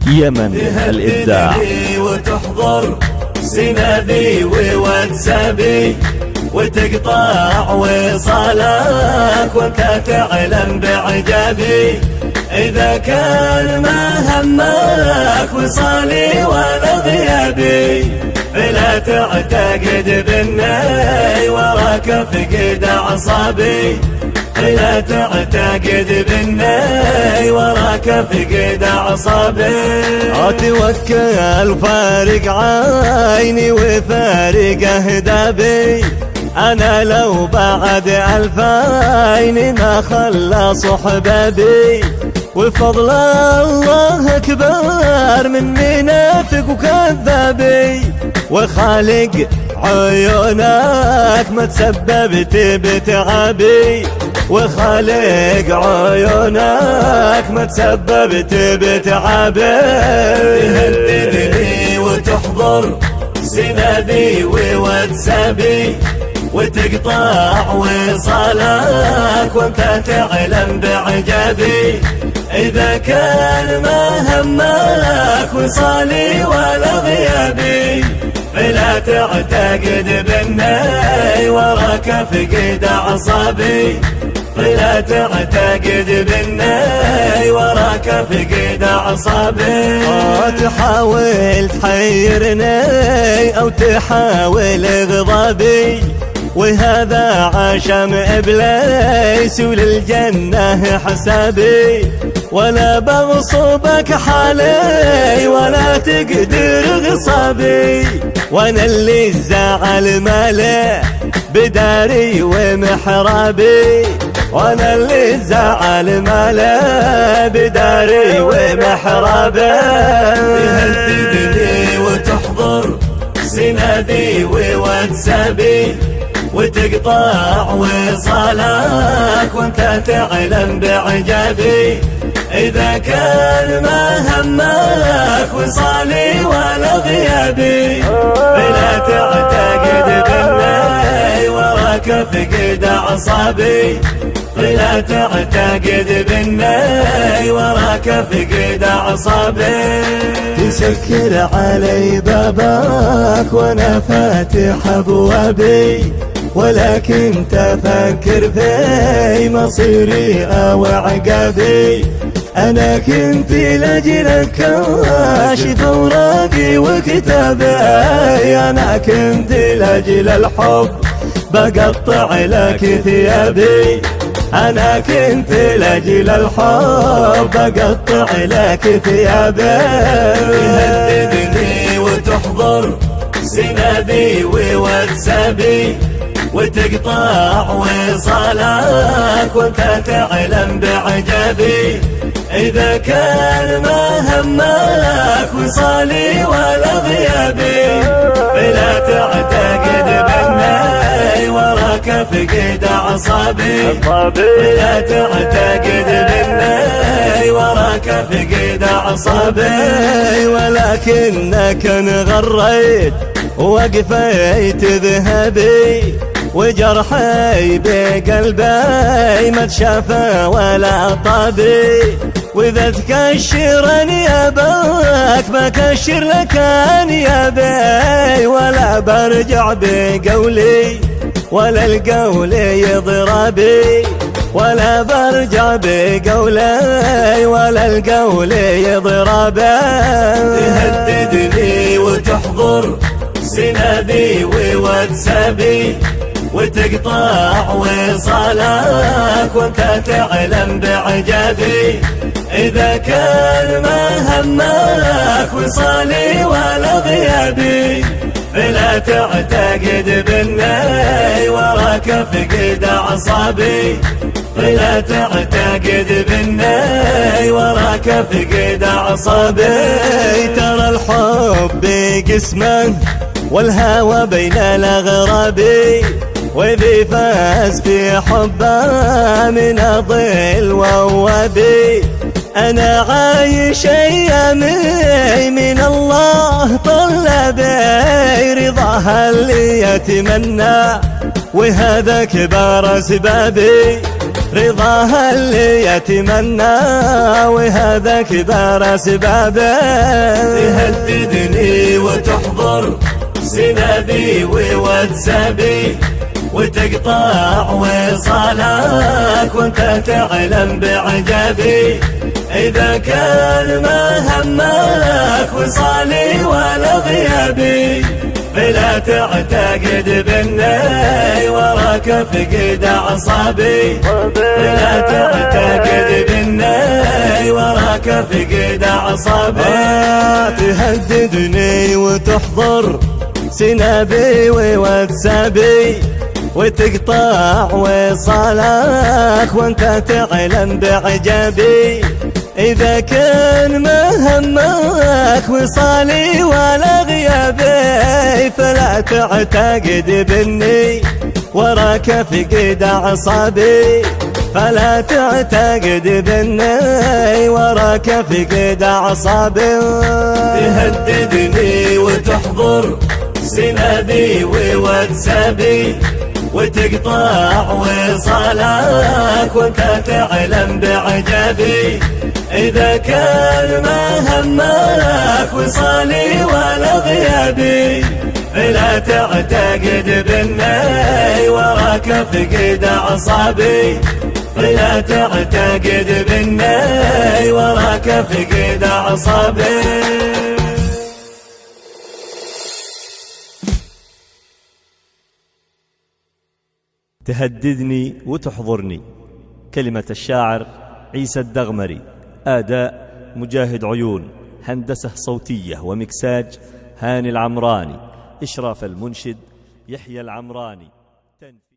يمن الإبداع. وتحضر سنابي وواتسابي وتقطع وصالك وانت تعلم بعجابي. إذا كان ما همك وصالي ولا غيابي فلا تعتقد باني وراك فقد أعصابي. لا تعتقد باني وراك فقد أعصابي. أتوكل فارق عيني وفارق أهدابي. أنا لو بعد ألفين ما خلص أحبابي. وفضل الله أكبر مني نافق وكذابي. وخالق عيونك ما تسببت بتعبي. وخالق عيونك ما تسببت بتعبي. تهددني وتحضر سنابي وواتسابي وتقطع وصالك وانت تعلم بعجابي. إذا كان ما همك وصالي ولا غيابي فلا تعتقد باني وراك فقد أعصابي. فلا تعتقد باني وراك فقد أعصابي. تحاول تحيرني أو تحاول غضابي وهذا عشم إبليس وللجنة حسابي. ولا بغصبك حالي ولا تقدر غصابي. وانا اللي الزعل ماله بداري ومحرابي. وانا اللي الزعل ماله بداري ومحرابي. تهددني وتحضر سنابي وواتسابي وتقطع وصالك وانت تعلم بعجابي. إذا كان ما همك وصالي ولا غيابي فلا تعتقد باني وراك فقد أعصابي. فلا تعتقد باني وراك فقد أعصابي. تسكر علي بابك وانا فاتح ابوابي ولكن تفكر في مصيري او عقابي. انا كنت لاجلك كاشف اوراقي وكتابي. انا كنت لاجل الحب بقطع لك ثيابي. أنا كنت لاجل الحب بقطع لك ثيابي. تهددني وتحضر سنابي وواتسابي وتقطع وصالك وانت تعلم بعجابي. إذا كان ما همك وصالي ولا غيابي فلا تعتقد باني وراك فقد أعصابي. فلا تعتقد باني وراك فقد أعصابي. ولكنك انغريت وقفيت ذهبي وجرحي بقلبي ما تشافى ولا طابي. وإذا تكشر انيابك بكشر لك انيابي. ولا برجع بقولي ولا القول يضربي. ولا برجع بقولي ولا القول يضربي. تهددني وتحضر سنابي وواتسابي وتقطع وصالك وانت تعلم بعجابي. إذا كان ما همك وصالي ولا غيابي فلا تعتقد باني وراك فقد أعصابي. فلا تعتقد باني وراك فقد أعصابي. ترى الحب قسمه والهوى بين الأغراب وذي فاز في حبه من ظل ووابي. أنا عايش أيامي من الله طلبي رضاها اللي يتمنى وهذا كبار أسبابي رضاها اللي يتمنى، وهذا كبار أسبابي تهددني وتحضر سنابي وواتسابي وتقطع وصالك وانت تعلم بعجابي. إذا كان ما همك وصالي ولا غيابي فلا تعتقد باني وراك فقد أعصابي، فلا تعتقد باني وراك فقد أعصابي. تهددني وتحضر سنابي وواتسابي وتقطع وصالك وانت تعلم بعجابي. إذا كان ما همك وصالي ولا غيابي فلا تعتقد باني وراك فقد أعصابي، فلا تعتقد باني وراك فقد أعصابي. تهددني وتحضر سنابي وواتسابي وتقطع وصالك وانت تعلم بعجابي. إذا كان ما همك وصالي ولا غيابي فلا تعتقد باني وراك فقد أعصابي، فلا تعتقد باني وراك فقد أعصابي. تهددني وتحضرني. كلمة الشاعر عيسى الدغمري، أداء مجاهد عيون، هندسة صوتية ومكساج هاني العمراني، إشراف المنشد يحيى العمراني.